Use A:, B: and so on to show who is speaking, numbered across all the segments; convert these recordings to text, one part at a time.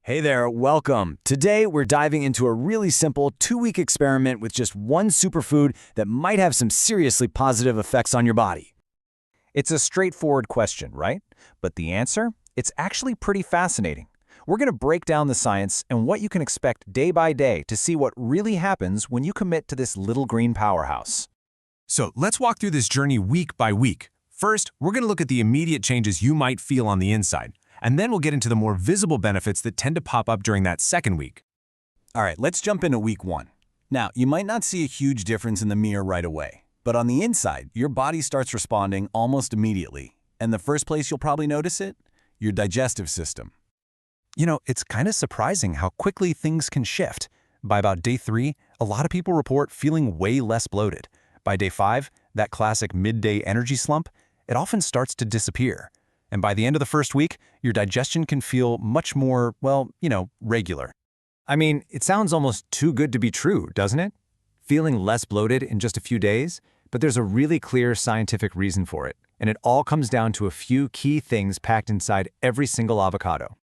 A: Hey there, welcome. Today, we're diving into a really simple 2-week experiment with just one superfood that might have some seriously positive effects on your body.
B: It's a straightforward question, right? But the answer? It's actually pretty fascinating. We're going to break down the science and what you can expect day by day to see what really happens when you commit to this little green powerhouse.
C: So let's walk through this journey week by week. First, we're going to look at the immediate changes you might feel on the inside, and then we'll get into the more visible benefits that tend to pop up during that second week.
A: All right, let's jump into week 1. Now, you might not see a huge difference in the mirror right away, but on the inside, your body starts responding almost immediately. And the first place you'll probably notice it? Your digestive system.
B: You know, it's kind of surprising how quickly things can shift. By about day 3, a lot of people report feeling way less bloated. By day 5, that classic midday energy slump, it often starts to disappear. And by the end of the first week, your digestion can feel much more, regular. I mean, it sounds almost too good to be true, doesn't it? Feeling less bloated in just a few days, but there's a really clear scientific reason for it, and it all comes down to a few key things packed inside every single avocado.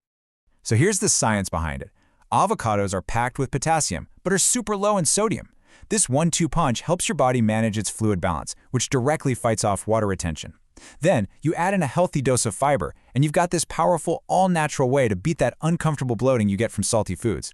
D: So here's the science behind it. Avocados are packed with potassium, but are super low in sodium. This 1-2 punch helps your body manage its fluid balance, which directly fights off water retention. Then, you add in a healthy dose of fiber, and you've got this powerful, all-natural way to beat that uncomfortable bloating you get from salty foods.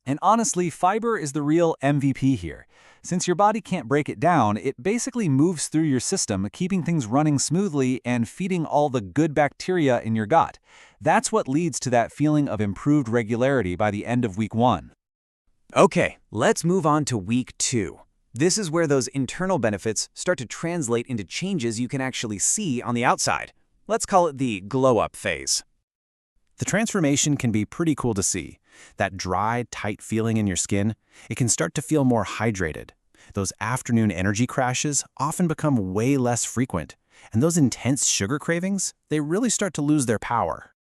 A: And honestly, fiber is the real MVP here. Since your body can't break it down, it basically moves through your system, keeping things running smoothly and feeding all the good bacteria in your gut. That's what leads to that feeling of improved regularity by the end of week 1. Okay, let's move on to week 2. This is where those internal benefits start to translate into changes you can actually see on the outside. Let's call it the glow-up phase.
B: The transformation can be pretty cool to see. That dry, tight feeling in your skin, it can start to feel more hydrated. Those afternoon energy crashes often become way less frequent. And those intense sugar cravings, they really start to lose their power.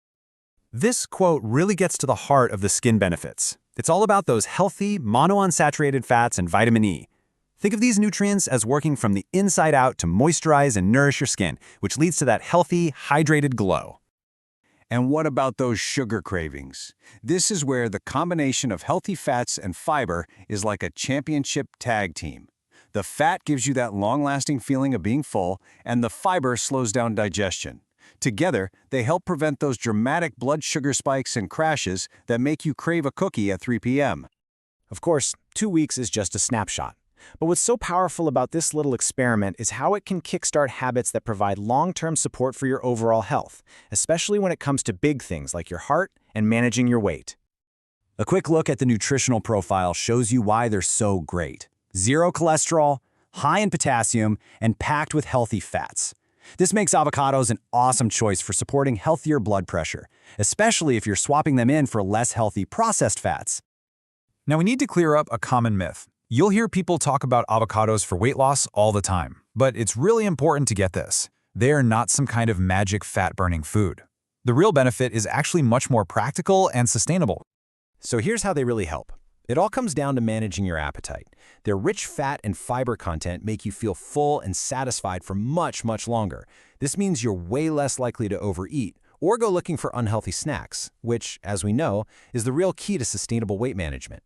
B: This quote really gets to the heart of the skin benefits. It's all about those healthy, monounsaturated fats and vitamin E. Think of these nutrients as working from the inside out to moisturize and nourish your skin, which leads to that healthy, hydrated glow.
E: And what about those sugar cravings? This is where the combination of healthy fats and fiber is like a championship tag team. The fat gives you that long-lasting feeling of being full, and the fiber slows down digestion. Together, they help prevent those dramatic blood sugar spikes and crashes that make you crave a cookie at 3 p.m.
B: Of course, 2 weeks is just a snapshot. But what's so powerful about this little experiment is how it can kickstart habits that provide long-term support for your overall health, especially when it comes to big things like your heart and managing your weight.
A: A quick look at the nutritional profile shows you why they're so great. 0 cholesterol, high in potassium, and packed with healthy fats. This makes avocados an awesome choice for supporting healthier blood pressure, especially if you're swapping them in for less healthy processed fats.
D: Now we need to clear up a common myth. You'll hear people talk about avocados for weight loss all the time, but it's really important to get this. They are not some kind of magic fat-burning food. The real benefit is actually much more practical and sustainable.
B: So here's how they really help. It all comes down to managing your appetite. Their rich fat and fiber content make you feel full and satisfied for much, much longer. This means you're way less likely to overeat or go looking for unhealthy snacks, which, as we know, is the real key to sustainable weight management.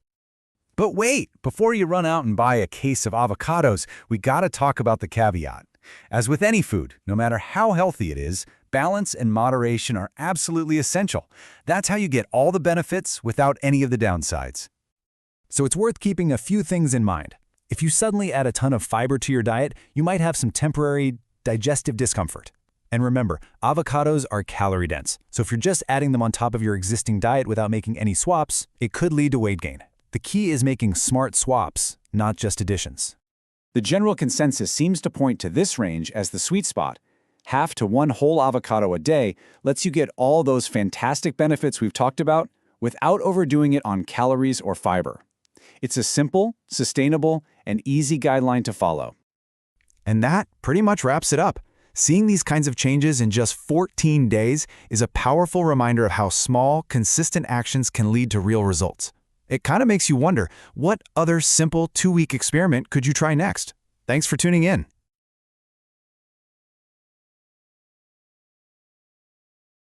D: But wait, before you run out and buy a case of avocados, we gotta talk about the caveat. As with any food, no matter how healthy it is, balance and moderation are absolutely essential. That's how you get all the benefits without any of the downsides. So it's worth keeping a few things in mind. If you suddenly add a ton of fiber to your diet, you might have some temporary digestive discomfort. And remember, avocados are calorie-dense, so if you're just adding them on top of your existing diet without making any swaps, it could lead to weight gain. The key is making smart swaps, not just additions.
E: The general consensus seems to point to this range as the sweet spot. Half to 1 whole avocado a day lets you get all those fantastic benefits we've talked about without overdoing it on calories or fiber. It's a simple, sustainable, and easy guideline to follow.
D: And that pretty much wraps it up. Seeing these kinds of changes in just 14 days is a powerful reminder of how small, consistent actions can lead to real results. It kind of makes you wonder, what other simple 2-week experiment could you try next? Thanks for tuning in.